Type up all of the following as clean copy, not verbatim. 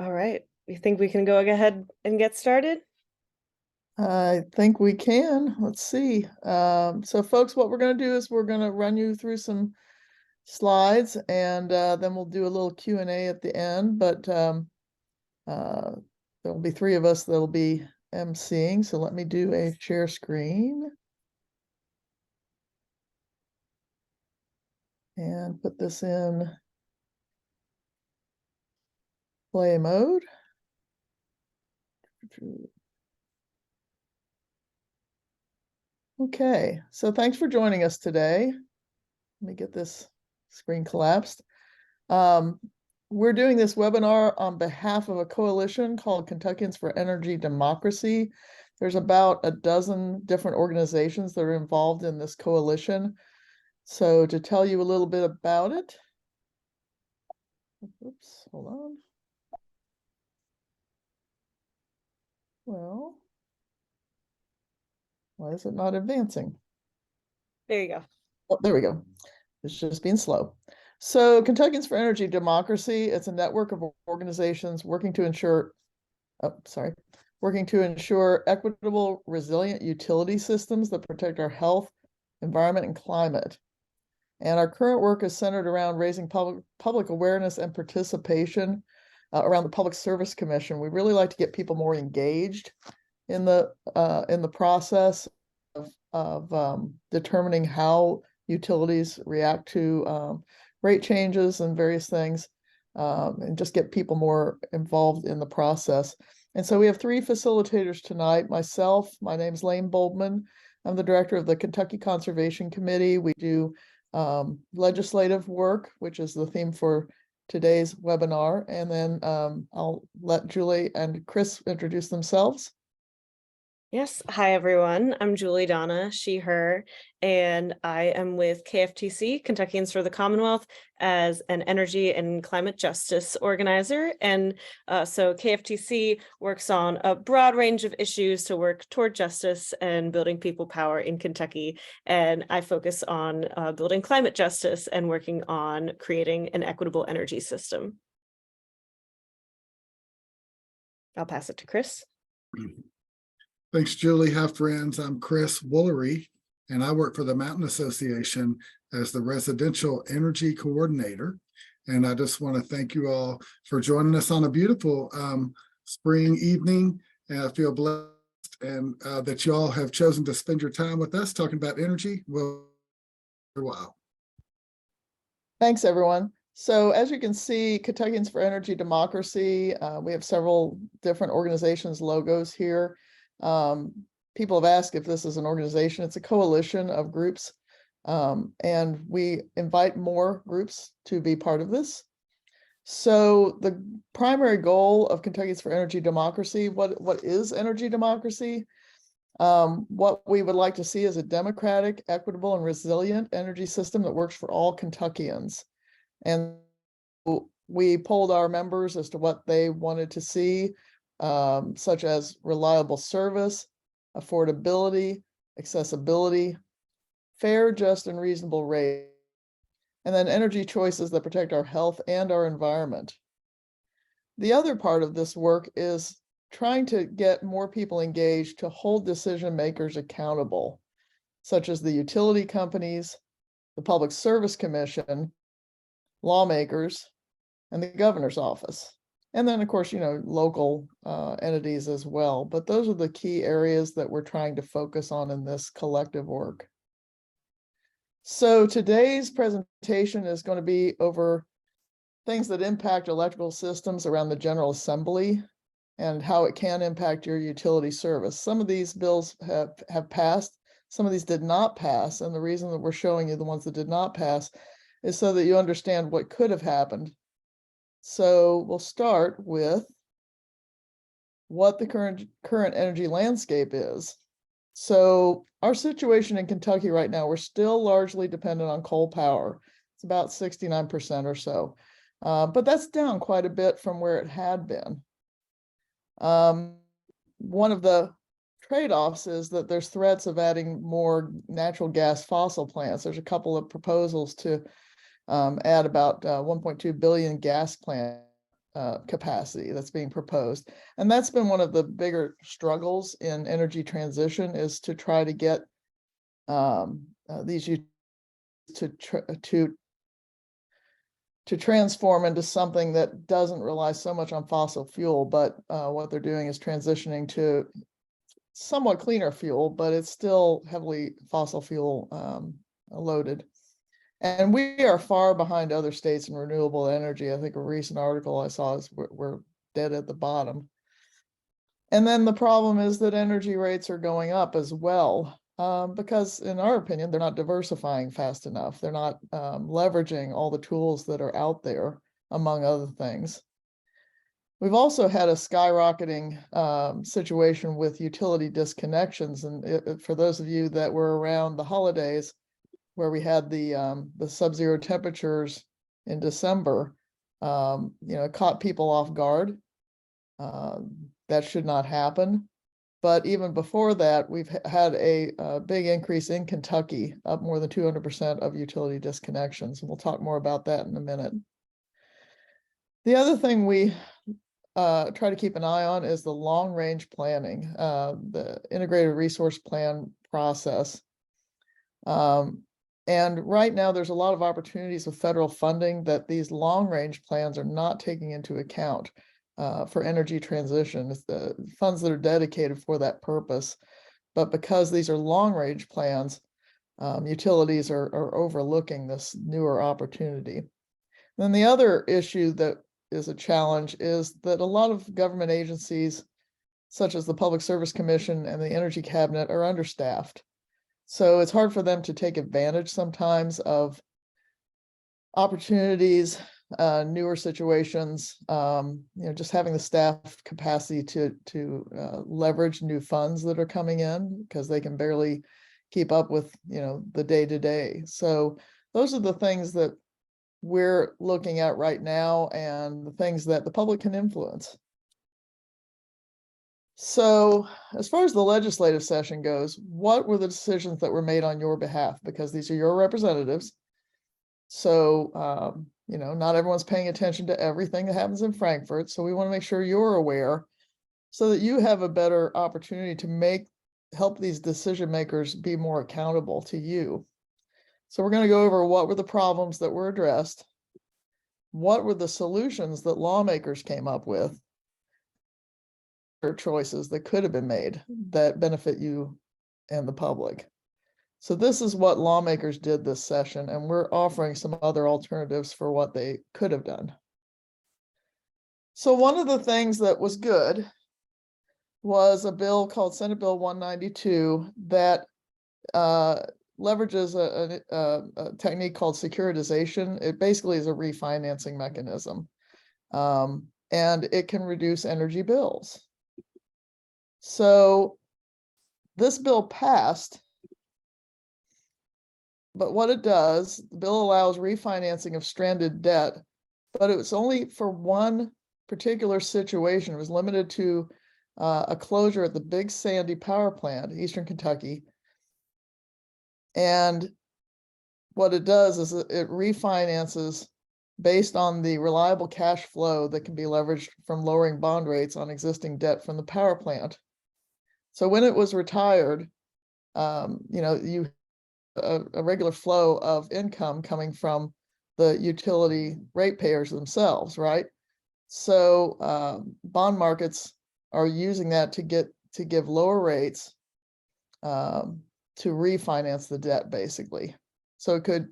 All right. You think we can go ahead and get started? I think we can. Let's see. So folks, what we're going to do is we're going to run you through some slides and then we'll do a little Q&A at the end. But there'll be three of us that'll be emceeing. So let me do a share screen and put this in play mode. Okay, so thanks for joining us today. Let me get this screen collapsed. We're doing this webinar on behalf of a coalition called Kentuckians for Energy Democracy. There's about a dozen different organizations that are involved in this coalition. So to tell you a little bit about it, oops, hold on. Well, why is it not advancing? There you go. Oh, there we go. It's just being slow. So Kentuckians for Energy Democracy, it's a network of organizations working to ensure equitable, resilient utility systems that protect our health, environment, and climate. And our current work is centered around raising public awareness and participation around the Public Service Commission. We really like to get people more engaged in the process of determining how utilities react to rate changes and various things, and just get people more involved in the process. And so we have three facilitators tonight. Myself, my name's Lane Boldman. I'm the director of the Kentucky Conservation Committee. We do legislative work, which is the theme for today's webinar. And then I'll let Julie and Chris introduce themselves. Yes. Hi, everyone. I'm Julie Donna, she, her, and I am with KFTC, Kentuckians for the Commonwealth, as an energy and climate justice organizer. And so KFTC works on a broad range of issues to work toward justice and building people power in Kentucky. And I focus on building climate justice and working on creating an equitable energy system. I'll pass it to Chris. Thanks, Julie. Hi, friends. I'm Chris Woolery, and I work for the Mountain Association as the Residential Energy Coordinator. And I just want to thank you all for joining us on a beautiful spring evening. And I feel blessed and that you all have chosen to spend your time with us talking about energy. Well, for a while. Thanks, everyone. So as you can see, Kentuckians for Energy Democracy, we have several different organizations' logos here. People have asked if this is an organization. It's a coalition of groups, and we invite more groups to be part of this. So the primary goal of Kentuckians for Energy Democracy, what is energy democracy? What we would like to see is a democratic, equitable, and resilient energy system that works for all Kentuckians. And we polled our members as to what they wanted to see, such as reliable service, affordability, accessibility, fair, just, and reasonable rate, and then energy choices that protect our health and our environment. The other part of this work is trying to get more people engaged to hold decision makers accountable, such as the utility companies, the Public Service Commission, lawmakers, and the governor's office. And then, of course, local entities as well. But those are the key areas that we're trying to focus on in this collective work. So today's presentation is going to be over things that impact electrical systems around the General Assembly and how it can impact your utility service. Some of these bills have passed, some of these did not pass. And the reason that we're showing you the ones that did not pass is so that you understand what could have happened. So we'll start with what the current energy landscape is. So our situation in Kentucky right now, we're still largely dependent on coal power. It's about 69% or so, but that's down quite a bit from where it had been. One of the trade-offs is that there's threats of adding more natural gas fossil plants. There's a couple of proposals to add about 1.2 billion gas plants capacity that's being proposed. And that's been one of the bigger struggles in energy transition, is to try to get these to transform into something that doesn't rely so much on fossil fuel, but what they're doing is transitioning to somewhat cleaner fuel, but it's still heavily fossil fuel loaded. And we are far behind other states in renewable energy. I think a recent article I saw is we're dead at the bottom. And then the problem is that energy rates are going up as well, because in our opinion, they're not diversifying fast enough. They're not leveraging all the tools that are out there, among other things. We've also had a skyrocketing situation with utility disconnections. And for those of you that were around the holidays, where we had the sub-zero temperatures in December, it caught people off guard. That should not happen. But even before that, we've had a big increase in Kentucky, up more than 200% of utility disconnections. And we'll talk more about that in a minute. The other thing we try to keep an eye on is the long-range planning, the integrated resource plan process. And right now, there's a lot of opportunities with federal funding that these long-range plans are not taking into account for energy transition. It's the funds that are dedicated for that purpose. But because these are long-range plans, utilities are overlooking this newer opportunity. And then the other issue that is a challenge is that a lot of government agencies, such as the Public Service Commission and the Energy Cabinet, are understaffed. So it's hard for them to take advantage sometimes of opportunities, newer situations, just having the staff capacity to leverage new funds that are coming in, because they can barely keep up with, the day-to-day. So those are the things that we're looking at right now, and the things that the public can influence. So as far as the legislative session goes, what were the decisions that were made on your behalf? Because these are your representatives. So, not everyone's paying attention to everything that happens in Frankfurt. So we want to make sure you're aware, so that you have a better opportunity to help these decision makers be more accountable to you. So we're going to go over what were the problems that were addressed, what were the solutions that lawmakers came up with, or choices that could have been made that benefit you and the public. So this is what lawmakers did this session, and we're offering some other alternatives for what they could have done. So one of the things that was good was a bill called Senate Bill 192 that leverages a technique called securitization. It basically is a refinancing mechanism, and it can reduce energy bills. So this bill passed, but what it does, the bill allows refinancing of stranded debt, but it was only for one particular situation. It was limited to a closure at the Big Sandy power plant, Eastern Kentucky. And what it does is it refinances based on the reliable cash flow that can be leveraged from lowering bond rates on existing debt from the power plant. So when it was retired, you a regular flow of income coming from the utility ratepayers themselves, right? So bond markets are using that to give lower rates to refinance the debt, basically. So it could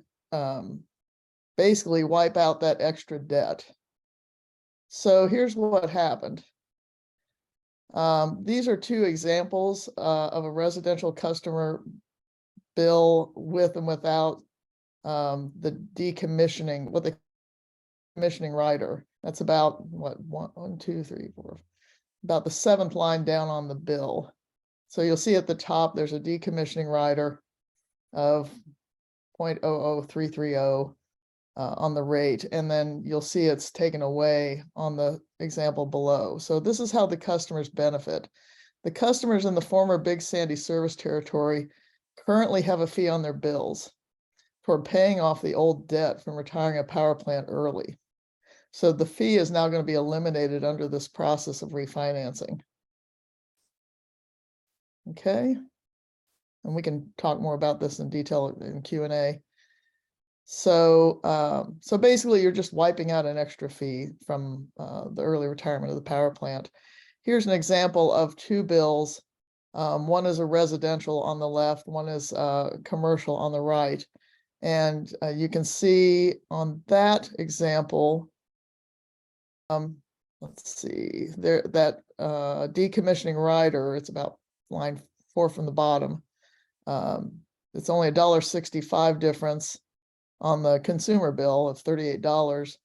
basically wipe out that extra debt. So here's what happened. These are two examples of a residential customer bill with and without the decommissioning, what the commissioning rider. That's about one, two, three, four, about the seventh line down on the bill. So you'll see at the top, there's a decommissioning rider of 0.00330 on the rate, and then you'll see it's taken away on the example below. So this is how the customers benefit. The customers in the former Big Sandy service territory currently have a fee on their bills for paying off the old debt from retiring a power plant early. So the fee is now going to be eliminated under this process of refinancing. Okay. And we can talk more about this in detail in Q&A. So, so basically you're just wiping out an extra fee from the early retirement of the power plant. Here's an example of two bills. One is a residential on the left, one is commercial on the right. And you can see on that example, let's see, there that decommissioning rider, it's about line 4 from the bottom. It's only $1.65 difference on the consumer bill of $38.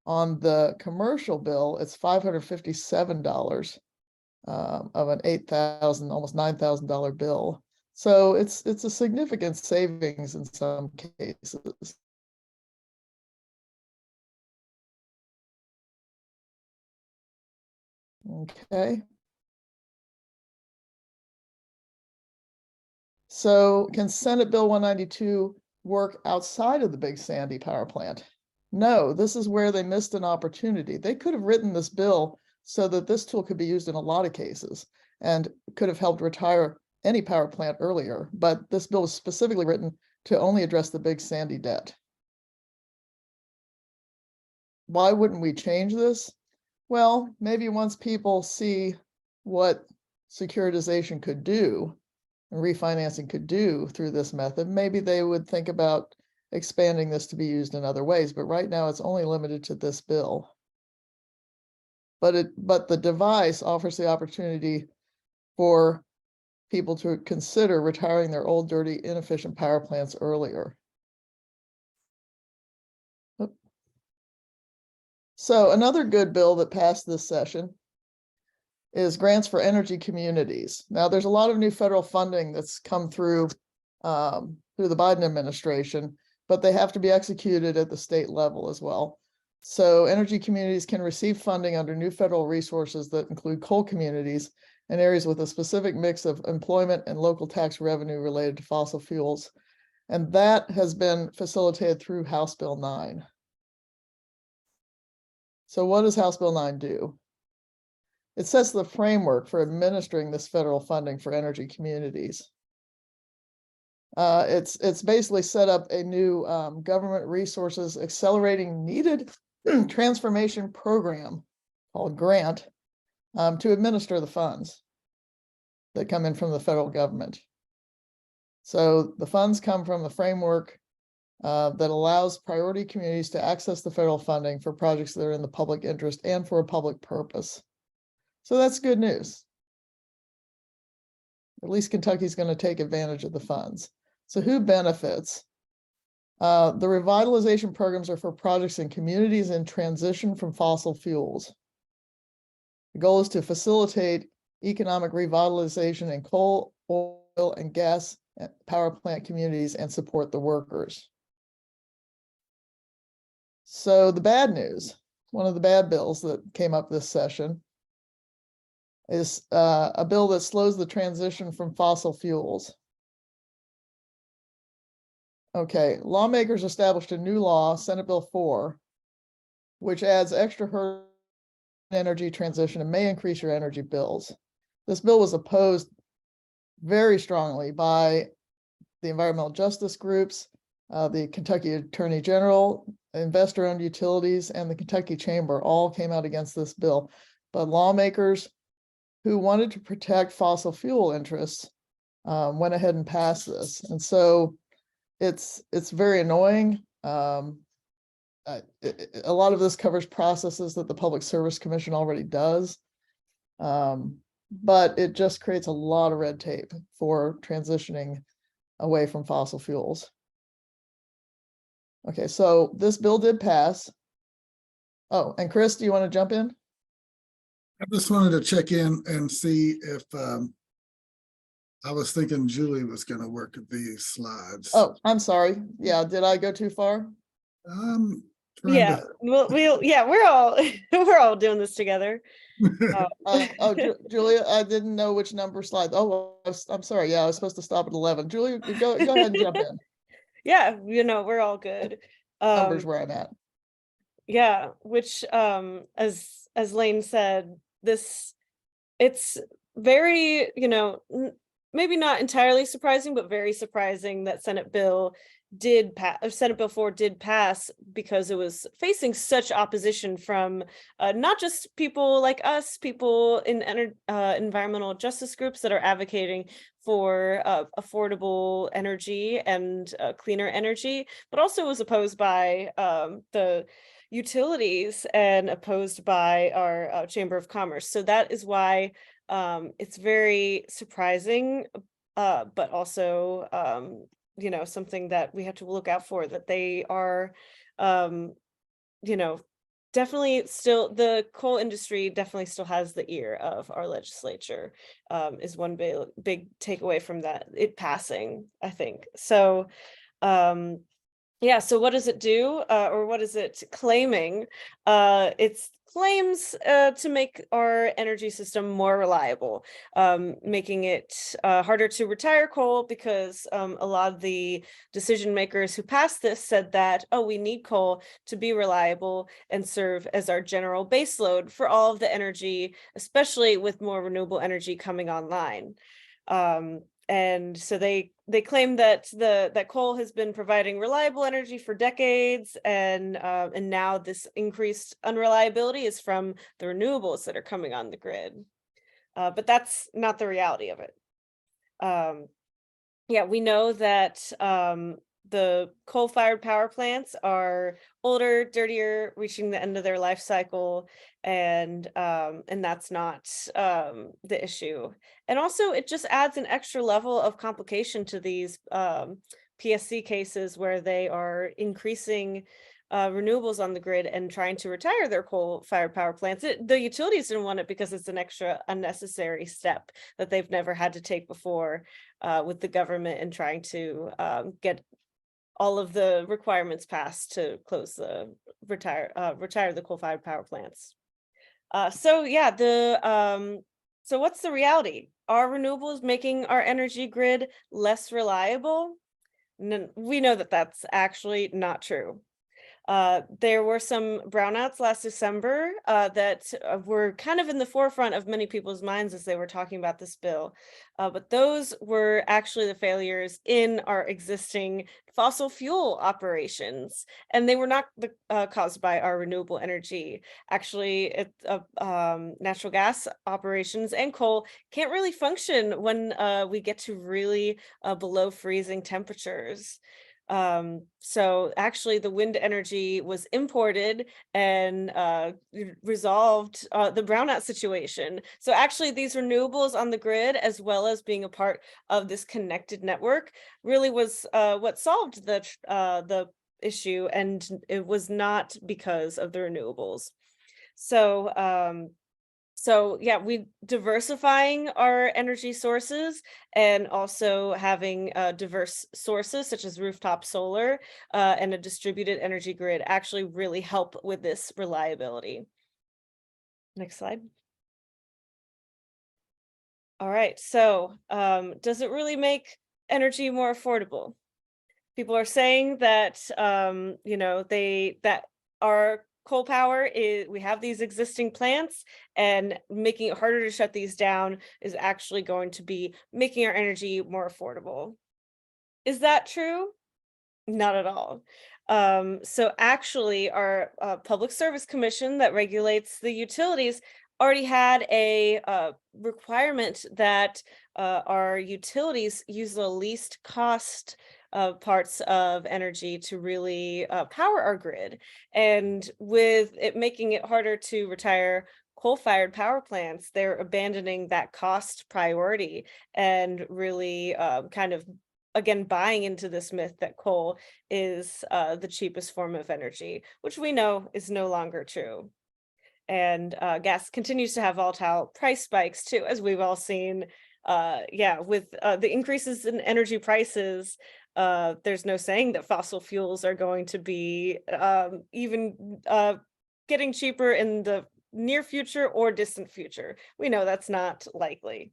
On the commercial bill, it's $557 of an $8,000, almost $9,000 bill. So it's a significant savings in some cases. Okay. So can Senate Bill 192 work outside of the Big Sandy power plant? No, this is where they missed an opportunity. They could have written this bill so that this tool could be used in a lot of cases and could have helped retire any power plant earlier. But this bill was specifically written to only address the Big Sandy debt. Why wouldn't we change this? Well, maybe once people see what securitization could do and refinancing could do through this method, maybe they would think about expanding this to be used in other ways. But right now it's only limited to this bill. But the device offers the opportunity for people to consider retiring their old, dirty, inefficient power plants earlier. So another good bill that passed this session is grants for energy communities. Now, there's a lot of new federal funding that's come through through the Biden administration, but they have to be executed at the state level as well. So energy communities can receive funding under new federal resources that include coal communities and areas with a specific mix of employment and local tax revenue related to fossil fuels. And that has been facilitated through House Bill 9. So what does House Bill 9 do? It sets the framework for administering this federal funding for energy communities. It's basically set up a new government resources accelerating needed transformation program called GRANT to administer the funds that come in from the federal government. So the funds come from the framework that allows priority communities to access the federal funding for projects that are in the public interest and for a public purpose. So that's good news. At least Kentucky's going to take advantage of the funds. So who benefits? The revitalization programs are for projects in communities in transition from fossil fuels. The goal is to facilitate economic revitalization in coal, oil, and gas power plant communities and support the workers. So the bad news, one of the bad bills that came up this session, is a bill that slows the transition from fossil fuels. Okay, lawmakers established a new law, Senate Bill 4, which adds extra hurdles in energy transition and may increase your energy bills. This bill was opposed very strongly by the environmental justice groups, the Kentucky Attorney General, investor-owned utilities, and the Kentucky Chamber all came out against this bill. But lawmakers who wanted to protect fossil fuel interests went ahead and passed this. And so it's very annoying. A lot of this covers processes that the Public Service Commission already does. But it just creates a lot of red tape for transitioning away from fossil fuels. Okay, so this bill did pass. Oh, and Chris, do you want to jump in? I just wanted to check in and see if I was thinking Julie was going to work at these slides. Oh, I'm sorry. Yeah, did I go too far? Yeah, well, we're all we're all doing this together. Julia, I didn't know which number slide. Oh, I'm sorry. Yeah, I was supposed to stop at 11. Julia, go ahead and jump in. Yeah, we're all good. Numbers where I'm at. Yeah, which as Lane said, it's very, maybe not entirely surprising, but very surprising that Senate Bill 4 did pass because it was facing such opposition from not just people like us, people in environmental justice groups that are advocating for affordable energy and cleaner energy, but also was opposed by the utilities and opposed by our Chamber of Commerce. So that is why it's very surprising, but also something that we have to look out for, that they are um, you know, definitely still, the coal industry definitely still has the ear of our legislature, is one big takeaway from that, it passing, I think. So um yeah, so what does it do, or what is it claiming? It claims to make our energy system more reliable, making it harder to retire coal because a lot of the decision makers who passed this said that, oh, we need coal to be reliable and serve as our general baseload for all of the energy, especially with more renewable energy coming online. And so they claim that that coal has been providing reliable energy for decades, and now this increased unreliability is from the renewables that are coming on the grid. But that's not the reality of it. Um, yeah, we know that the coal-fired power plants are older, dirtier, reaching the end of their life cycle, and that's not the issue. And also, it just adds an extra level of complication to these PSC cases where they are increasing renewables on the grid and trying to retire their coal-fired power plants. The utilities didn't want it because it's an extra unnecessary step that they've never had to take before with the government and trying to get all of the requirements passed to close the retire the coal-fired power plants. So yeah, the so what's the reality? Are renewables making our energy grid less reliable? We know that that's actually not true. There were some brownouts last December that were kind of in the forefront of many people's minds as they were talking about this bill. But those were actually the failures in our existing fossil fuel operations, and they were not caused by our renewable energy. Actually, natural gas operations and coal can't really function when we get to really below freezing temperatures. So actually the wind energy was imported and resolved the brownout situation. So actually these renewables on the grid, as well as being a part of this connected network, really was what solved the issue, and it was not because of the renewables. So yeah, we diversifying our energy sources and also having diverse sources such as rooftop solar and a distributed energy grid actually really help with this reliability. Next slide. All right, so does it really make energy more affordable? People are saying that that our coal power is, we have these existing plants, and making it harder to shut these down is actually going to be making our energy more affordable. Is that true? Not at all. So actually, our Public Service Commission that regulates the utilities already had a requirement that our utilities use the least cost parts of energy to really power our grid. And with it making it harder to retire coal-fired power plants, they're abandoning that cost priority and really kind of again buying into this myth that coal is the cheapest form of energy, which we know is no longer true. And gas continues to have volatile price spikes too, as we've all seen. Yeah, with the increases in energy prices, there's no saying that fossil fuels are going to be even getting cheaper in the near future or distant future. We know that's not likely.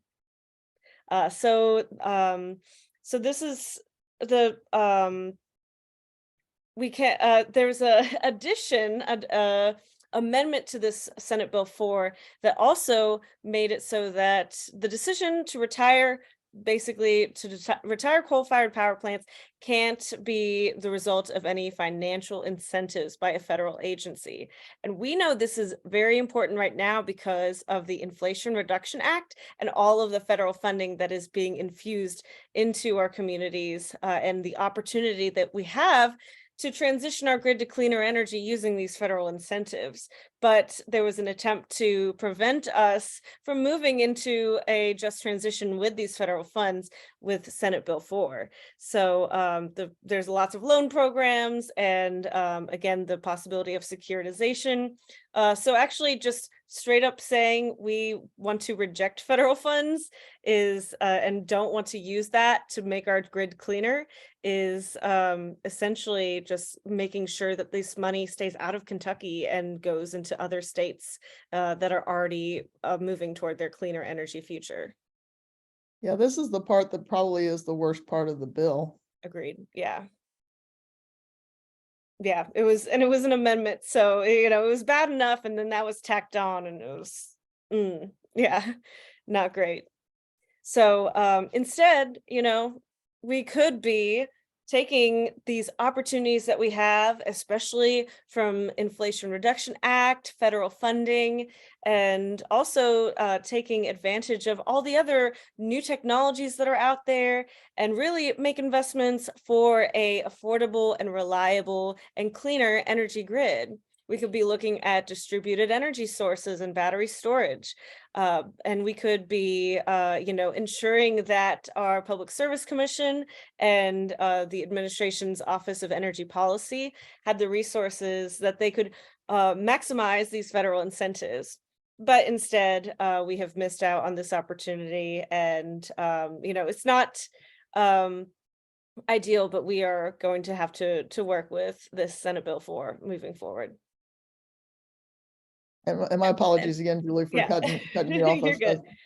Uh, so, um, so this is the we can't, there's a addition, amendment to this Senate Bill 4 that also made it so that the decision to retire, basically to retire coal-fired power plants, can't be the result of any financial incentives by a federal agency. And we know this is very important right now because of the Inflation Reduction Act and all of the federal funding that is being infused into our communities, and the opportunity that we have to transition our grid to cleaner energy using these federal incentives. But there was an attempt to prevent us from moving into a just transition with these federal funds with Senate Bill 4. So there's lots of loan programs and, again, the possibility of securitization. So actually just straight up saying we want to reject federal funds is, and don't want to use that to make our grid cleaner, is essentially just making sure that this money stays out of Kentucky and goes into other states that are already moving toward their cleaner energy future. Yeah, this is the part that probably is the worst part of the bill. Agreed. Yeah. Yeah, it was, and it was an amendment, so it was bad enough, and then that was tacked on, and it was, yeah, not great. So instead, we could be taking these opportunities that we have, especially from Inflation Reduction Act, federal funding, and also taking advantage of all the other new technologies that are out there, and really make investments for a affordable and reliable and cleaner energy grid. We could be looking at distributed energy sources and battery storage. And we could be, ensuring that our Public Service Commission and the administration's Office of Energy Policy had the resources that they could maximize these federal incentives. But instead, we have missed out on this opportunity, and it's not ideal, but we are going to have to work with this Senate Bill 4 moving forward. And my apologies again, Julie, for Yeah, cutting you off. you're good. I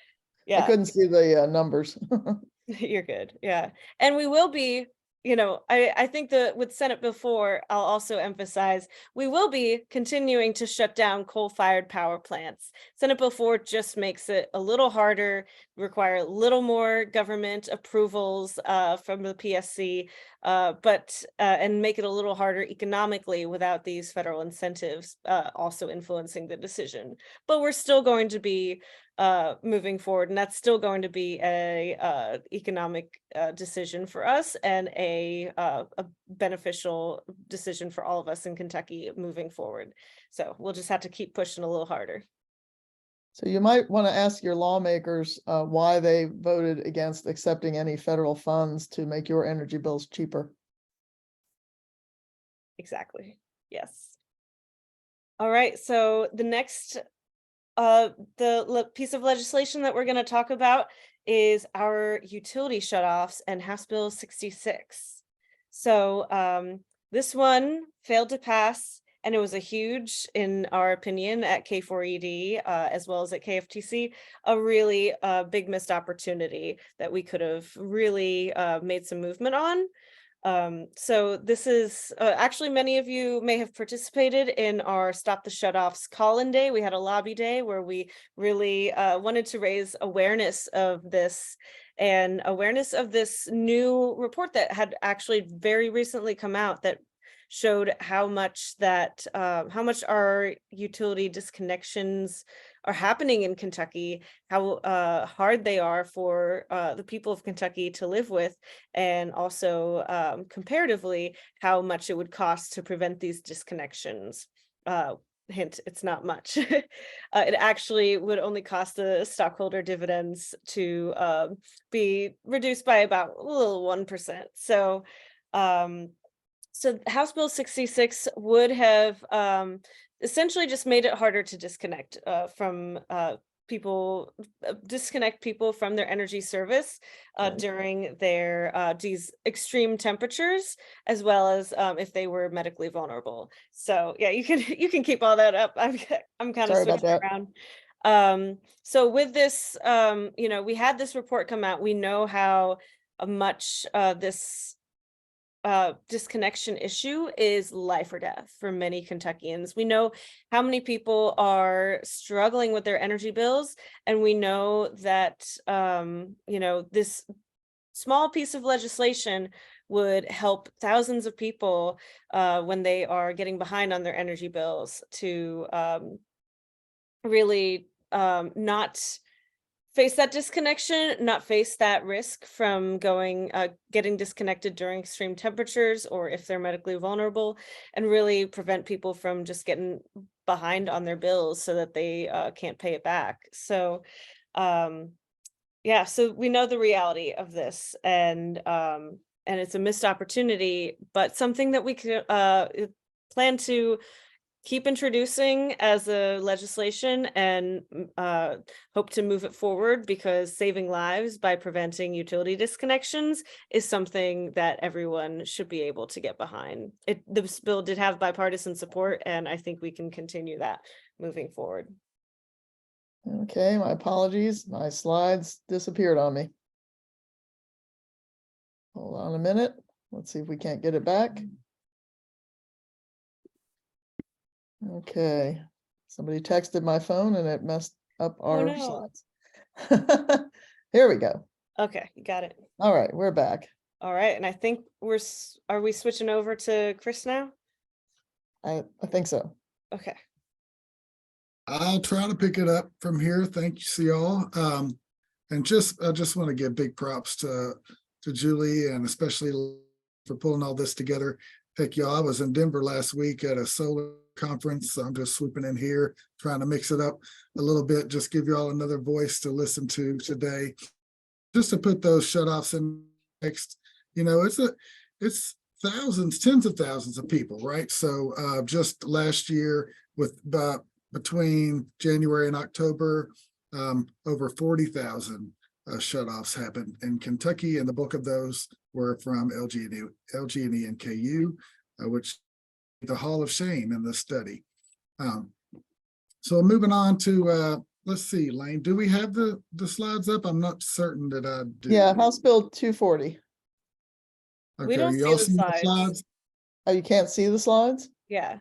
Yeah. couldn't see the numbers. You're good. Yeah. And we will be, I think that with Senate Bill 4, I'll also emphasize we will be continuing to shut down coal-fired power plants. Senate Bill 4 just makes it a little harder, require a little more government approvals from the PSC, but and make it a little harder economically without these federal incentives also influencing the decision. But we're still going to be moving forward, and that's still going to be a economic decision for us, and a beneficial decision for all of us in Kentucky moving forward. So we'll just have to keep pushing a little harder. So you might want to ask your lawmakers why they voted against accepting any federal funds to make your energy bills cheaper. Exactly. Yes. All right. So the next piece of legislation that we're going to talk about is our utility shutoffs and House Bill 66. So this one failed to pass, and it was a huge, in our opinion, at K4ED as well as at KFTC, a really big missed opportunity that we could have really made some movement on. So this is actually, many of you may have participated in our Stop the Shutoffs call-in day. We had a lobby day where we really wanted to raise awareness of this, and awareness of this new report that had actually very recently come out that showed how much our utility disconnections are happening in Kentucky, how hard they are for the people of Kentucky to live with, and also comparatively how much it would cost to prevent these disconnections. Hint, it's not much. It actually would only cost the stockholder dividends to be reduced by about a little 1%. So House Bill 66 would have essentially just made it harder to disconnect from people, disconnect people from their energy service Right. during their these extreme temperatures, as well as if they were medically vulnerable. So yeah, you can keep all that up. I'm kind of Sorry about switching that. around. So with this, we had this report come out. We know how much this disconnection issue is life or death for many Kentuckians. We know how many people are struggling with their energy bills, and we know that this small piece of legislation would help thousands of people when they are getting behind on their energy bills to really not face that disconnection, not face that risk from getting disconnected during extreme temperatures or if they're medically vulnerable, and really prevent people from just getting behind on their bills so that they can't pay it back. So, yeah, so we know the reality of this, and it's a missed opportunity, but something that we could plan to keep introducing as a legislation, and hope to move it forward, because saving lives by preventing utility disconnections is something that everyone should be able to get behind. This bill did have bipartisan support, and I think we can continue that moving forward. Okay, my apologies. My slides disappeared on me. Hold on a minute. Let's see if we can't get it back. Okay, somebody texted my phone and it messed up Oh, our no. slides. Here we go. Okay, you got it. All right, we're back. All right, and I think are we switching over to Chris now? I think so. Okay. I'll try to pick it up from here. Thank you, y'all. And I just want to give big props to Julie, and especially for pulling all this together. Heck, y'all, I was in Denver last week at a solar conference. So I'm just swooping in here, trying to mix it up a little bit, just give y'all another voice to listen to today. Just to put those shutoffs in next, it's thousands, tens of thousands of people, right? So just last year with between January and October, over 40,000 shutoffs happened in Kentucky, and the bulk of those were from LG&E and KU, which the Hall of Shame in the study. So moving on to let's see, Lane, do we have the slides up? I'm not certain that I do. Yeah, House Bill 240. Okay, We don't you see all the see the slides. slides? Oh, you can't see the slides? Yeah.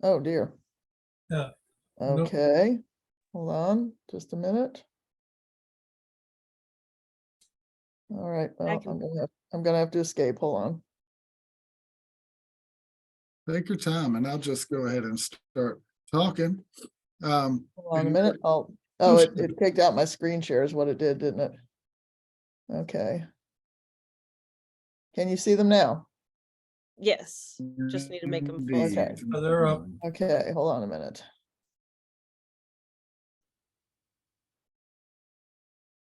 Oh, dear. Yeah. Nope. Okay, hold on just a minute. All right, well, I'm gonna have to escape. Hold on. Take your time, and I'll just go ahead and start talking. Hold on a minute. Oh, it kicked out my screen share is what it did, didn't it? Okay. Can you see them now? Yes. Just need to make them full. Okay. Oh, they're up. Okay, hold on a minute.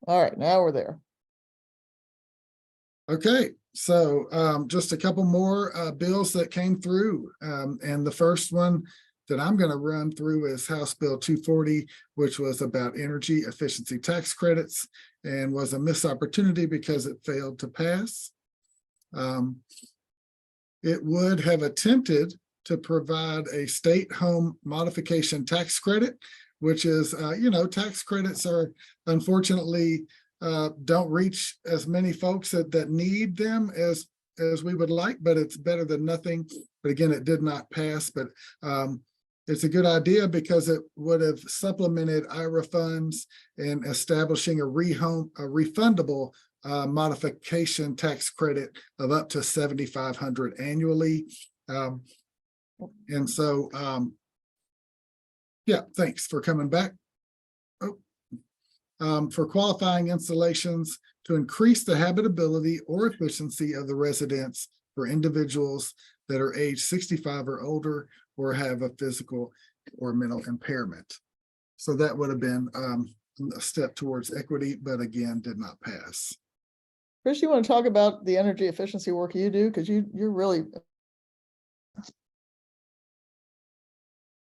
All right, now we're there. Okay, so just a couple more bills that came through. And the first one that I'm going to run through is House Bill 240, which was about energy efficiency tax credits, and was a missed opportunity because it failed to pass. It would have attempted to provide a state home modification tax credit, which is, tax credits are unfortunately don't reach as many folks that need them as we would like, but it's better than nothing. But again, it did not pass, but it's a good idea because it would have supplemented IRA funds in establishing a refundable modification tax credit of up to $7,500 annually. And so, yeah, thanks for coming back. For qualifying installations to increase the habitability or efficiency of the residence for individuals that are age 65 or older or have a physical or mental impairment. So that would have been a step towards equity, but again, did not pass. Chris, you want to talk about the energy efficiency work you do? Because you're really...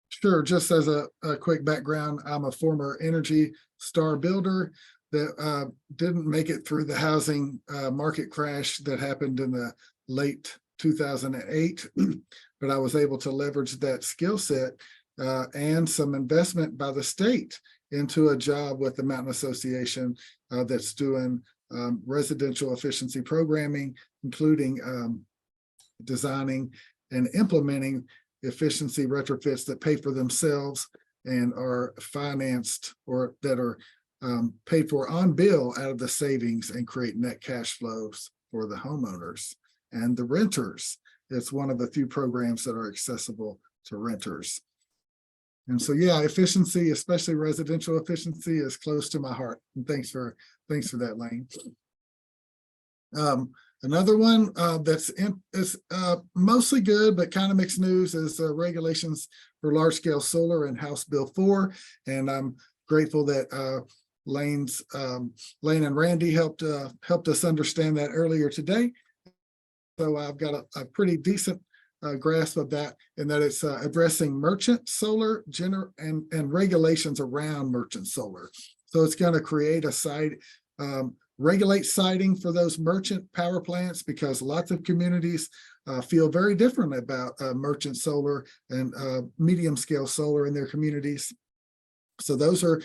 Sure, just as a quick background, I'm a former Energy Star builder that didn't make it through the housing market crash that happened in the late 2008, but I was able to leverage that skill set and some investment by the state into a job with the Mountain Association that's doing residential efficiency programming, including designing and implementing efficiency retrofits that pay for themselves and are financed or that are paid for on bill out of the savings and create net cash flows for the homeowners and the renters. It's one of the few programs that are accessible to renters. And so, yeah, efficiency, especially residential efficiency, is close to my heart. And thanks for that, Lane. Another one is mostly good, but kind of mixed news is regulations for large scale solar and House Bill 4. And I'm grateful that Lane and Randy helped us understand that earlier today. So I've got a pretty decent grasp of that, and that it's addressing merchant solar and regulations around merchant solar. So it's going to create a site, regulate siting for those merchant power plants, because lots of communities feel very different about merchant solar and medium scale solar in their communities. So those are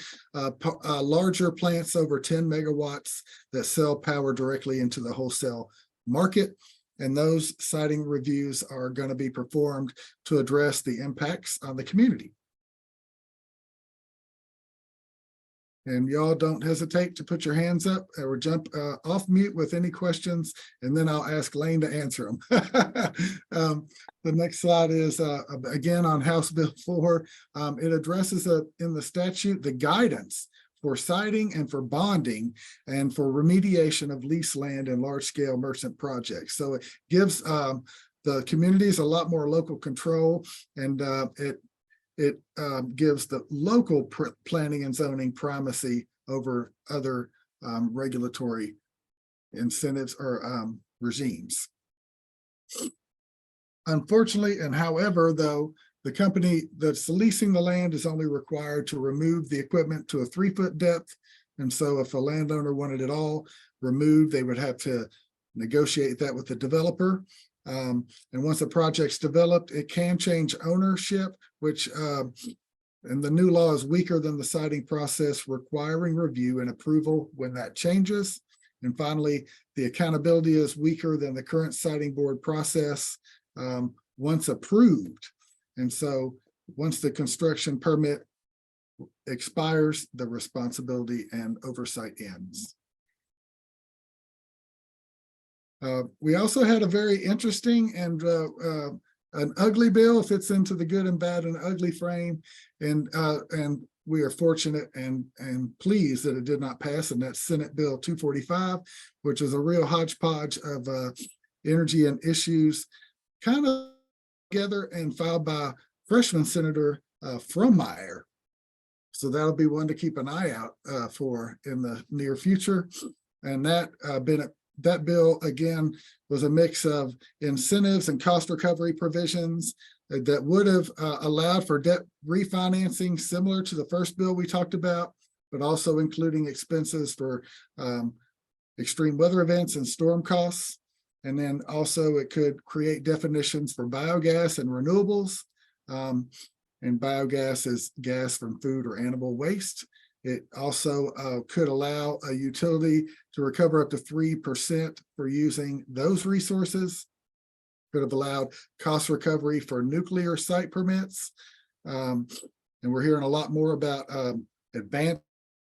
larger plants over 10 megawatts that sell power directly into the wholesale market. And those siting reviews are going to be performed to address the impacts on the community. And y'all don't hesitate to put your hands up or jump off mute with any questions, and then I'll ask Lane to answer them. The next slide is again on House Bill 4. It addresses in the statute the guidance for siting and for bonding and for remediation of leased land and large-scale merchant projects. So it gives the communities a lot more local control, and it gives the local planning and zoning primacy over other regulatory incentives or regimes. Unfortunately, and however, though, the company that's leasing the land is only required to remove the equipment to a 3-foot depth. And so if a landowner wanted it all removed, they would have to negotiate that with the developer. And once a project's developed, it can change ownership, which and the new law is weaker than the siting process, requiring review and approval when that changes. And finally, the accountability is weaker than the current siting board process once approved. And so once the construction permit expires, the responsibility and oversight ends. We also had a very interesting and an ugly bill. Fits into the good and bad and ugly frame, and we are fortunate and pleased that it did not pass, and that's Senate Bill 245, which is a real hodgepodge of energy and issues, kind of together and filed by freshman Senator Frommeyer. So that'll be one to keep an eye out for in the near future. And that bill, again, was a mix of incentives and cost recovery provisions that would have allowed for debt refinancing similar to the first bill we talked about, but also including expenses for extreme weather events and storm costs. And then also it could create definitions for biogas and renewables. And biogas is gas from food or animal waste. It also could allow a utility to recover up to 3% for using those resources. Could have allowed cost recovery for nuclear site permits. And we're hearing a lot more about advanced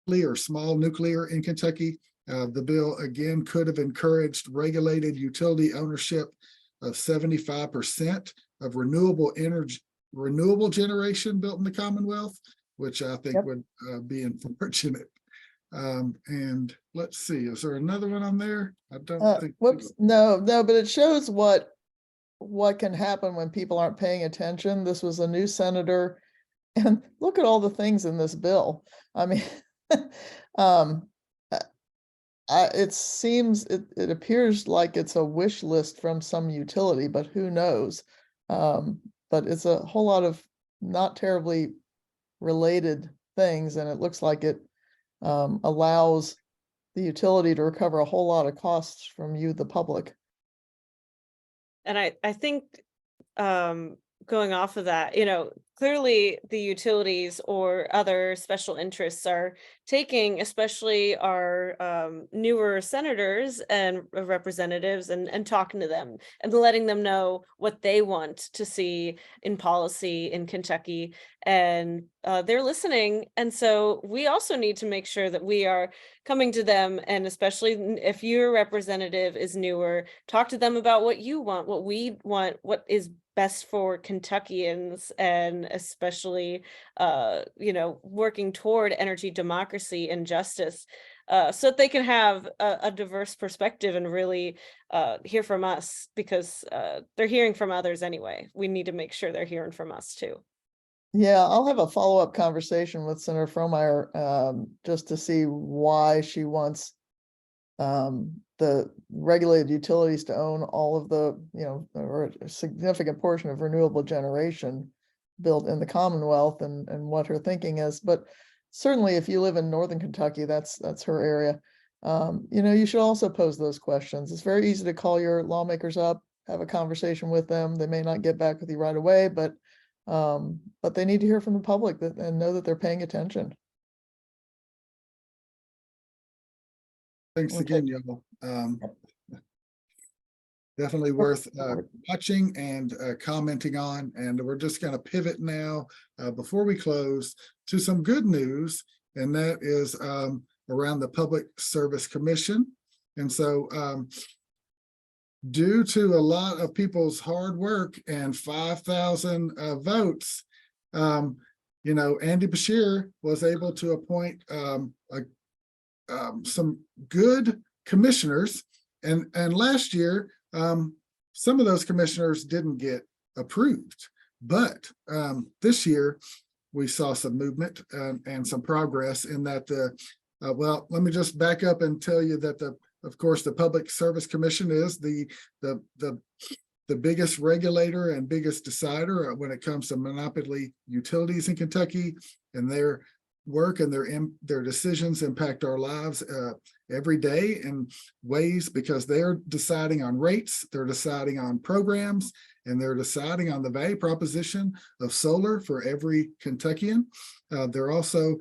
or small nuclear in Kentucky. The bill, again, could have encouraged regulated utility ownership of 75% of renewable generation built in the Commonwealth, which I think would be unfortunate. And let's see, is there another one on there? I don't think. Whoops, no, but it shows what can happen when people aren't paying attention. This was a new senator, and look at all the things in this bill. I mean, it appears like it's a wish list from some utility, but who knows? But it's a whole lot of not terribly related things, and it looks like it allows the utility to recover a whole lot of costs from you, the public. And I think going off of that, clearly the utilities or other special interests are taking, especially our newer senators and representatives, and talking to them and letting them know what they want to see in policy in Kentucky. And they're listening. And so we also need to make sure that we are coming to them, and especially if your representative is newer, talk to them about what you want, what we want, what is best for Kentuckians, and especially working toward energy democracy and justice, so that they can have a diverse perspective and really hear from us, because they're hearing from others anyway. We need to make sure they're hearing from us too. Yeah, I'll have a follow-up conversation with Senator Fromeyer, just to see why she wants the regulated utilities to own all of the, or a significant portion of renewable generation built in the Commonwealth, and what her thinking is. But certainly if you live in Northern Kentucky, that's her area. You should also pose those questions. It's very easy to call your lawmakers up, have a conversation with them. They may not get back with you right away, but they need to hear from the public and know that they're paying attention. Thanks Okay. again, y'all. Definitely worth watching and commenting on. And we're just going to pivot now, before we close, to some good news, and that is around the Public Service Commission. And so due to a lot of people's hard work and 5,000 votes, Andy Bashir was able to appoint some good commissioners, and last year some of those commissioners didn't get approved, but this year we saw some movement and some progress in that. Well, let me just back up and tell you that of course the Public Service Commission is the biggest regulator and biggest decider when it comes to monopoly utilities in Kentucky, and their work and their decisions impact our lives every day in ways, because they're deciding on rates, they're deciding on programs, and they're deciding on the value proposition of solar for every Kentuckian. They're also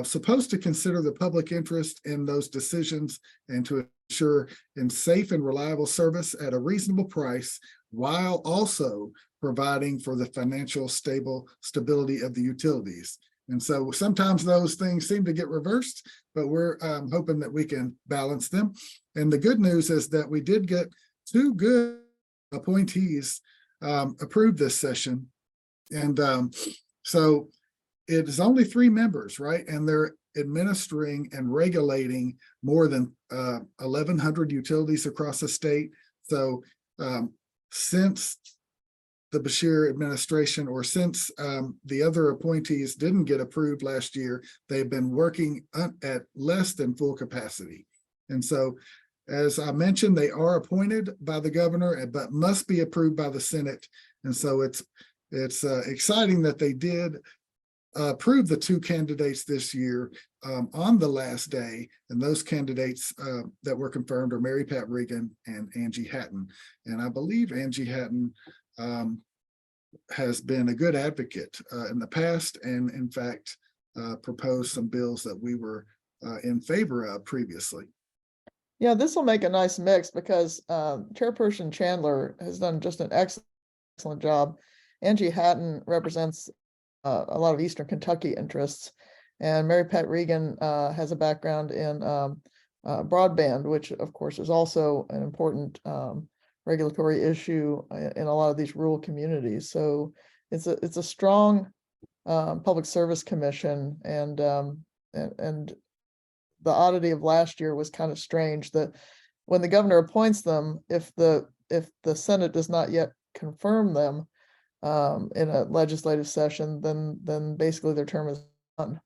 supposed to consider the public interest in those decisions and to ensure in safe and reliable service at a reasonable price, while also providing for the financial stability of the utilities. And so sometimes those things seem to get reversed, but we're hoping that we can balance them. And the good news is that we did get 2 good appointees approved this session. And so it is only 3 members, right? And they're administering and regulating more than 1,100 utilities across the state. So since the Bashir administration, or since the other appointees didn't get approved last year, they've been working at less than full capacity. And so, as I mentioned, they are appointed by the governor, but must be approved by the Senate. And so it's exciting that they did approve the 2 candidates this year on the last day. And those candidates that were confirmed are Mary Pat Regan and Angie Hatton. And I believe Angie Hatton has been a good advocate in the past, and in fact proposed some bills that we were in favor of previously. Yeah, this will make a nice mix, because Chairperson Chandler has done just an excellent job. Angie Hatton represents a lot of Eastern Kentucky interests, and Mary Pat Regan has a background in broadband, which of course is also an important regulatory issue in a lot of these rural communities. So it's a strong public service commission, and the oddity of last year was kind of strange that when the governor appoints them, if the Senate does not yet confirm them in a legislative session, then basically their term is done.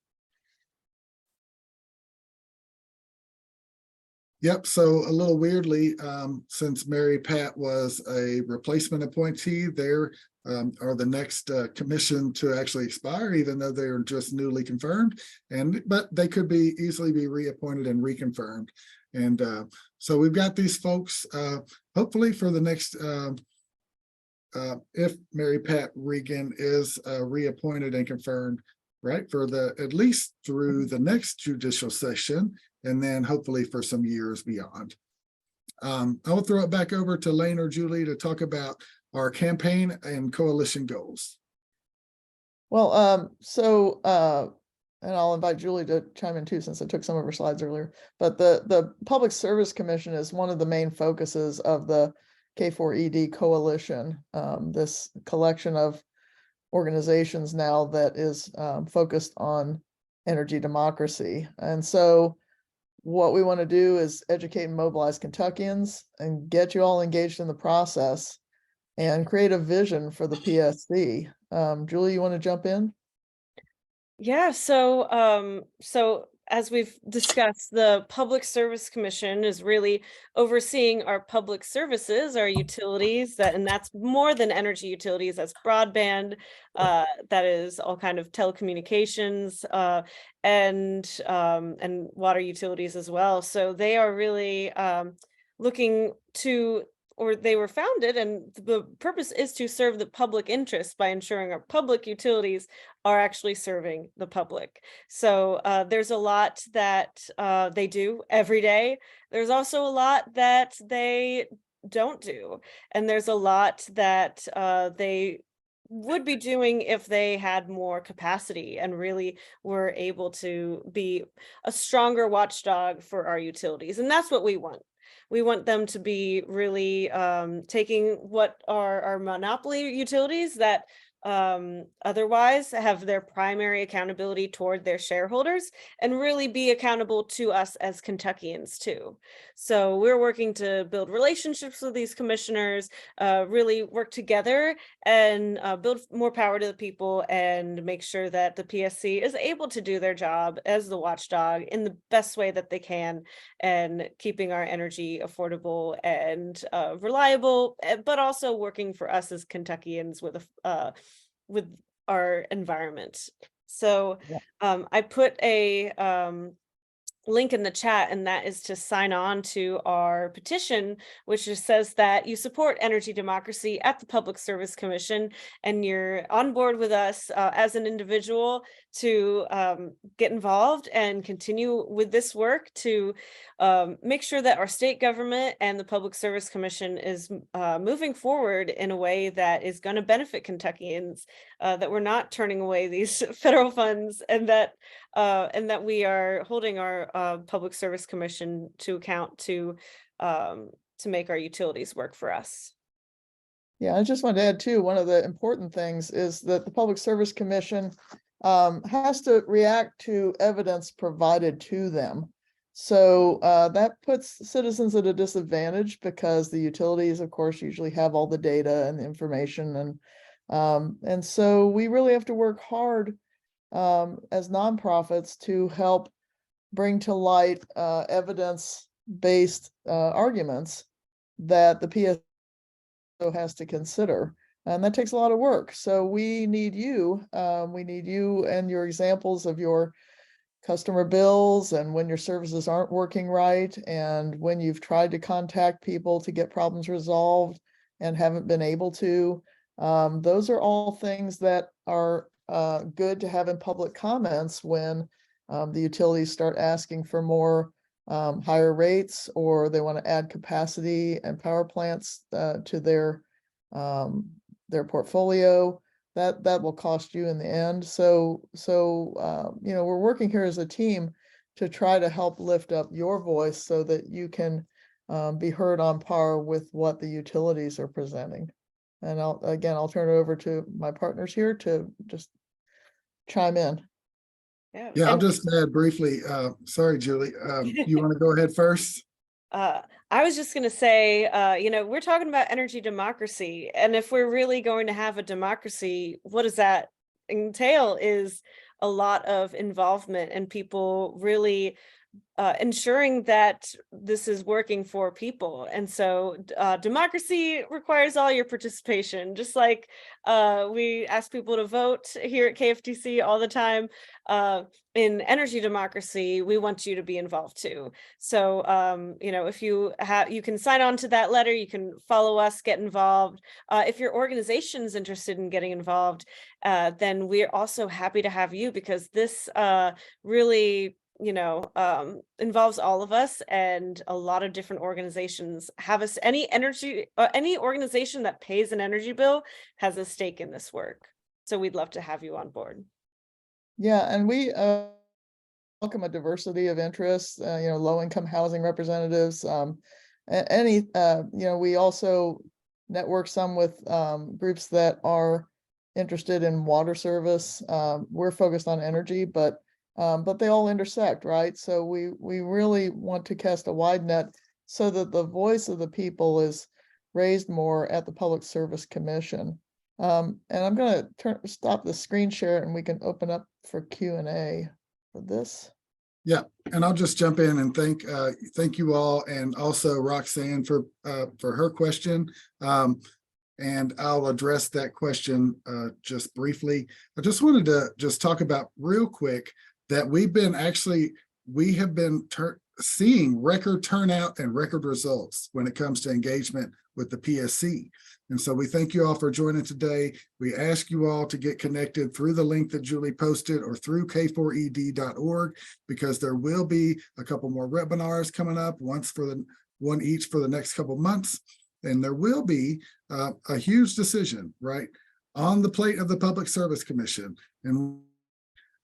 Yep. So a little weirdly, since Mary Pat was a replacement appointee, there are the next commission to actually expire, even though they're just newly confirmed. But they could easily be reappointed and reconfirmed. And so we've got these folks, hopefully for the next if Mary Pat Regan is reappointed and confirmed, right, for at least through the next judicial session, and then hopefully for some years beyond. I will throw it back over to Lane or Julie to talk about our campaign and coalition goals. Well, and I'll invite Julie to chime in too, since I took some of her slides earlier. But the Public Service Commission is one of the main focuses of the K4ED coalition, this collection of organizations now that is focused on energy democracy. And so what we want to do is educate and mobilize Kentuckians and get you all engaged in the process and create a vision for the PSC. Julie, you want to jump in? Yeah, so as we've discussed, the Public Service Commission is really overseeing our public services, our utilities, and that's more than energy utilities. That's broadband, that is all kind of telecommunications, and water utilities as well. So they are really looking to, or they were founded, and the purpose is to serve the public interest by ensuring our public utilities are actually serving the public. So there's a lot that they do every day. There's also a lot that they don't do. And there's a lot that they would be doing if they had more capacity and really were able to be a stronger watchdog for our utilities. And that's what we want. We want them to be really taking what are our monopoly utilities that otherwise have their primary accountability toward their shareholders and really be accountable to us as Kentuckians too. So we're working to build relationships with these commissioners, really work together and build more power to the people and make sure that the PSC is able to do their job as the watchdog in the best way that they can, and keeping our energy affordable and reliable, but also working for us as Kentuckians with our environment. So I put a link in the chat, and that is to sign on to our petition, which just says that you support energy democracy at the Public Service Commission, and you're on board with us as an individual to get involved and continue with this work to make sure that our state government and the Public Service Commission is moving forward in a way that is going to benefit Kentuckians, that we're not turning away these federal funds, and that we are holding our Public Service Commission to account to make our utilities work for us. Yeah, I just wanted to add too, one of the important things is that the Public Service Commission has to react to evidence provided to them. So that puts citizens at a disadvantage because the utilities, of course, usually have all the data and the information, and so we really have to work hard as nonprofits to help bring to light evidence-based arguments that the PSO has to consider. And that takes a lot of work. So we need you and your examples of your customer bills and when your services aren't working right, and when you've tried to contact people to get problems resolved and haven't been able to. Those are all things that are good to have in public comments when the utilities start asking for more higher rates, or they want to add capacity and power plants to their portfolio. That will cost you in the end. So we're working here as a team to try to help lift up your voice so that you can be heard on par with what the utilities are presenting. And I'll turn it over to my partners here to just chime in. Yeah, I'll just add briefly. Sorry, Julie. You want to go ahead first? I was just going to say, we're talking about energy democracy, and if we're really going to have a democracy, what does that entail is a lot of involvement and people really ensuring that this is working for people. And so democracy requires all your participation, just like we ask people to vote here at KFTC all the time. In energy democracy, we want you to be involved too. So if you have, you can sign on to that letter, you can follow us, get involved. If your organization is interested in getting involved, then we're also happy to have you, because this really involves all of us, and a lot of different organizations have us. Any organization that pays an energy bill has a stake in this work. So we'd love to have you on board. Yeah, and we welcome a diversity of interests, low-income housing representatives, we also network some with groups that are interested in water service. We're focused on energy, but they all intersect, right? So we really want to cast a wide net so that the voice of the people is raised more at the Public Service Commission. And I'm going to stop the screen share, and we can open up for Q&A for this. Yeah, and I'll just jump in and thank you all, and also Roxanne for her question. And I'll address that question just briefly. I just wanted to just talk about real quick that we have been seeing record turnout and record results when it comes to engagement with the PSC. And so we thank you all for joining today. We ask you all to get connected through the link that Julie posted or through K4ED.org, because there will be a couple more webinars coming up, one each for the next couple months. And there will be a huge decision right on the plate of the Public Service Commission. And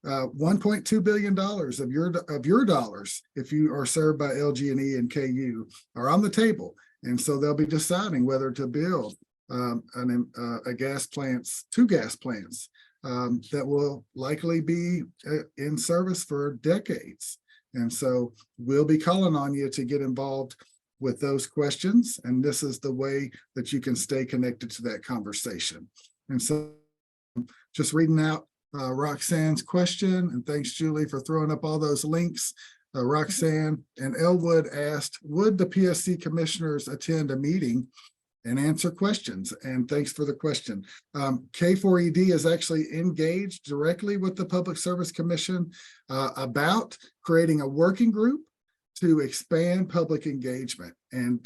$1.2 billion of your dollars, if you are served by LG&E and KU, are on the table. And so they'll be deciding whether to build two gas plants that will likely be in service for decades. And so we'll be calling on you to get involved with those questions. And this is the way that you can stay connected to that conversation. And so just reading out Roxanne's question, and thanks Julie for throwing up all those links. Roxanne and Elwood asked, would the PSC commissioners attend a meeting and answer questions? And thanks for the question. K4ED is actually engaged directly with the Public Service Commission about creating a working group to expand public engagement and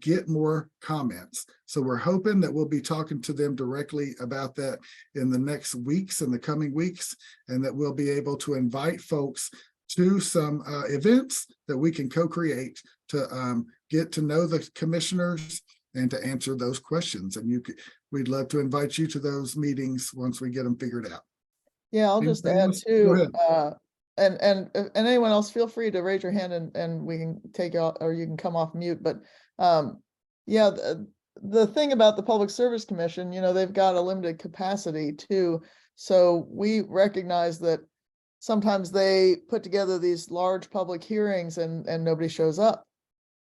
get more comments. So we're hoping that we'll be talking to them directly about that in the coming weeks, and that we'll be able to invite folks to some events that we can co-create to get to know the commissioners and to answer those questions. And we'd love to invite you to those meetings once we get them figured out. Yeah, I'll just Anything add else? too, and anyone else, feel free to raise your hand and we can take you out, or you can come off mute. But yeah, the thing about the Public Service Commission, they've got a limited capacity too. So we recognize that sometimes they put together these large public hearings and nobody shows up.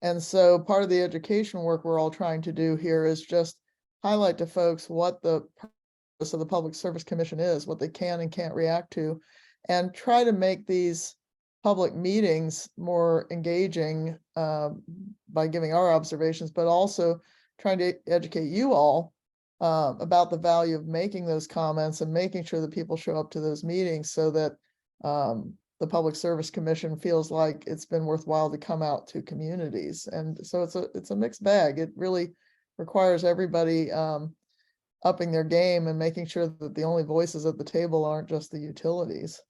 And so part of the education work we're all trying to do here is just highlight to folks what the purpose of the Public Service Commission is, what they can and can't react to, and try to make these public meetings more engaging by giving our observations, but also trying to educate you all about the value of making those comments and making sure that people show up to those meetings, so that the Public Service Commission feels like it's been worthwhile to come out to communities. And so it's a mixed bag. It really requires everybody upping their game and making sure that the only voices at the table aren't just the utilities.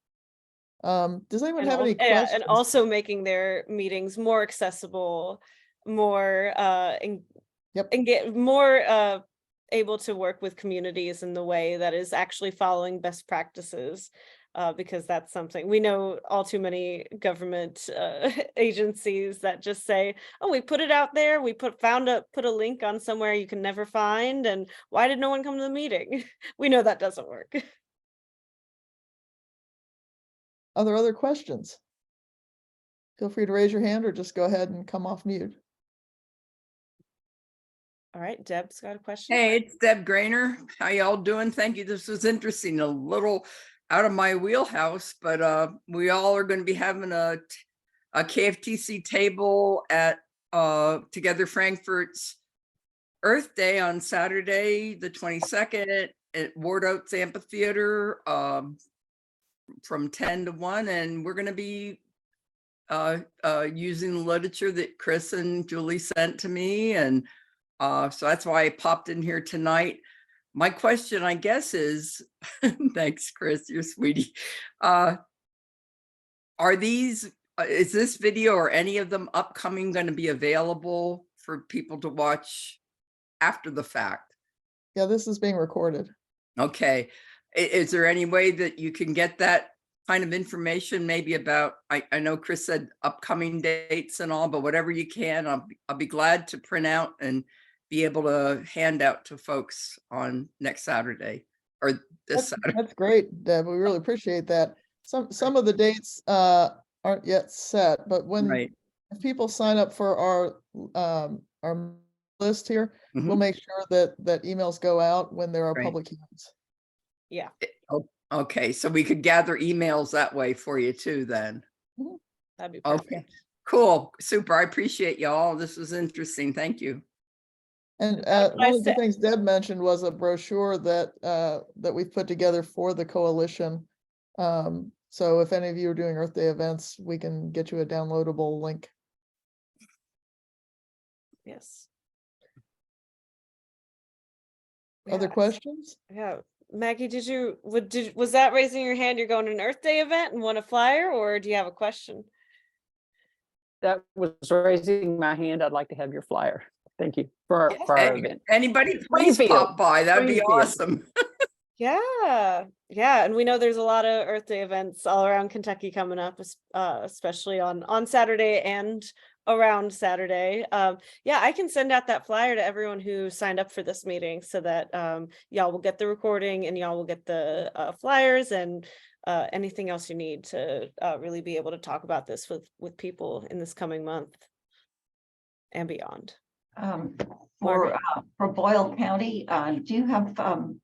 Does anyone have any questions? And also making their meetings more accessible, more and get more able to work with communities in the way that is actually following best practices. Because that's something we know all too many government agencies that just say, oh, we put it out there, we put a link on somewhere you can never find, and why did no one come to the meeting? We know that doesn't work. Are there other questions? Feel free to raise your hand or just go ahead and come off mute. All right, Deb's got a question. Hey, it's Deb Grainer. How y'all doing? Thank you. This was interesting, a little out of my wheelhouse, but we all are going to be having a a KFTC table at Together Frankfurt's Earth Day on Saturday, the 22nd at Ward Oats Amphitheater from 10 to 1. And we're going to be using the literature that Chris and Julie sent to me. And so that's why I popped in here tonight. My question, I guess, is, thanks, Chris, you're sweetie. Are these, is this video or any of them upcoming going to be available for people to watch after the fact? Yeah, this is being recorded. Okay. Is there any way that you can get that kind of information, maybe about, I know Chris said upcoming dates and all, but whatever you can, I'll be glad to print out and be able to hand out to folks on next Saturday or this Saturday. That's great, Deb. We really appreciate that. Some of the dates aren't yet set, but when Right. if people sign up for our list here, we'll Mhm. make sure that emails go out when there are Right. public hearings. Yeah, Okay, so we could gather emails that way for you too, then. that'd be Okay, perfect. cool, super. I appreciate y'all. This was interesting. Thank you. And what one I of the said. things Deb mentioned was a brochure that we've put together for the coalition. So if any of you are doing Earth Day events, we can get you a downloadable link. Yes. Other Yeah, questions? yeah. Maggie, was that raising your hand? You're going to an Earth Day event and want a flyer, or do you have a question? That was raising my hand. I'd like to have your flyer. Thank you for our event. Anybody, please Springfield. pop by. That'd be Springfield. awesome. Yeah, and we know there's a lot of Earth Day events all around Kentucky coming up, especially on Saturday and around Saturday. Yeah, I can send out that flyer to everyone who signed up for this meeting so that y'all will get the recording and y'all will get the flyers and anything else you need to really be able to talk about this with people in this coming month and beyond. For Boyle County, do you have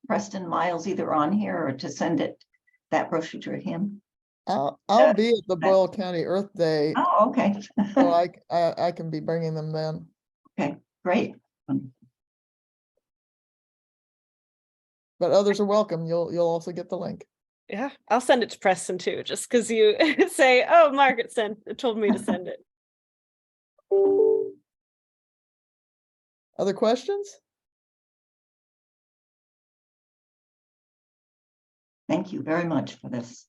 Preston Miles either on here or to send that brochure to him? I'll Uh, be at the Boyle County Earth Day, Oh, okay. so I can be bringing them then. Okay, great. But others are welcome. You'll also get the link. Yeah, I'll send it to Preston too, just because you say, "Oh, Margaret told me to send it." Other questions? Thank you very much for this.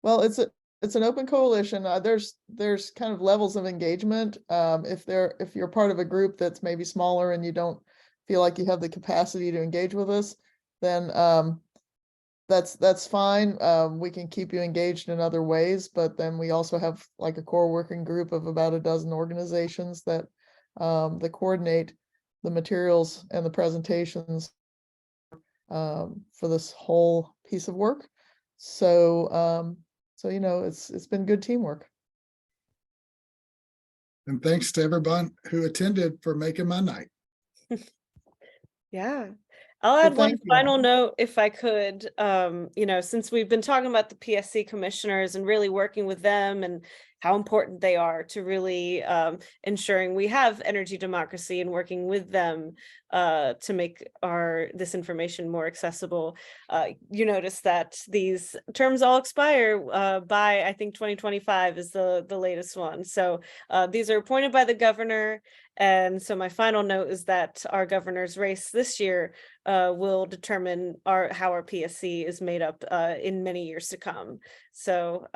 Well, it's an open coalition. There's kind of levels of engagement. If you're part of a group that's maybe smaller and you don't feel like you have the capacity to engage with us, then that's fine. We can keep you engaged in other ways, but then we also have like a core working group of about a dozen organizations that coordinate the materials and the presentations for this whole piece of work. So it's been good teamwork. And thanks to everyone who attended for making my night. Yeah. I'll add one thank you. final note if I could. Since we've been talking about the PSC commissioners and really working with them and how important they are to really ensuring we have energy democracy and working with them to make this information more accessible. You notice that these terms all expire by, I think, 2025 is the latest one. So these are appointed by the governor. And so my final note is that our governor's race this year will determine how our PSC is made up in many years to come. So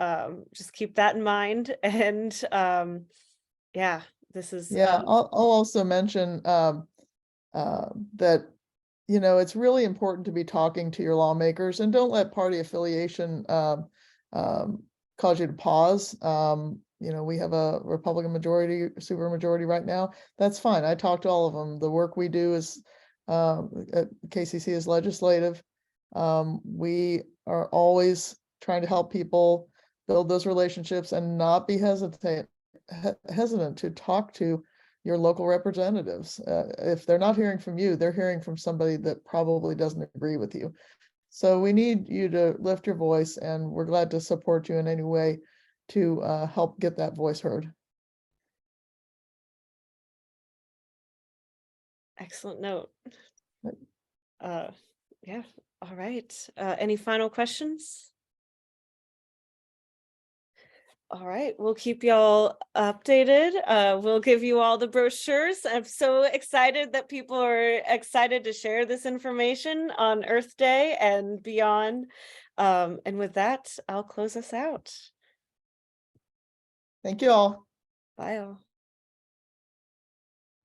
just keep that in mind. And this is I'll also mention that it's really important to be talking to your lawmakers, and don't let party affiliation cause you to pause. We have a Republican majority, super majority right now. That's fine. I talk to all of them. The work we do is at KCC is legislative. We are always trying to help people build those relationships and not be hesitant to talk to your local representatives. If they're not hearing from you, they're hearing from somebody that probably doesn't agree with you. So we need you to lift your voice, and we're glad to support you in any way to help get that voice heard. Excellent note. Right. Yeah, all right. Any final questions? All right, we'll keep y'all updated. We'll give you all the brochures. I'm so excited that people are excited to share this information on Earth Day and beyond. And with that, I'll close us out. Thank you all. Bye all.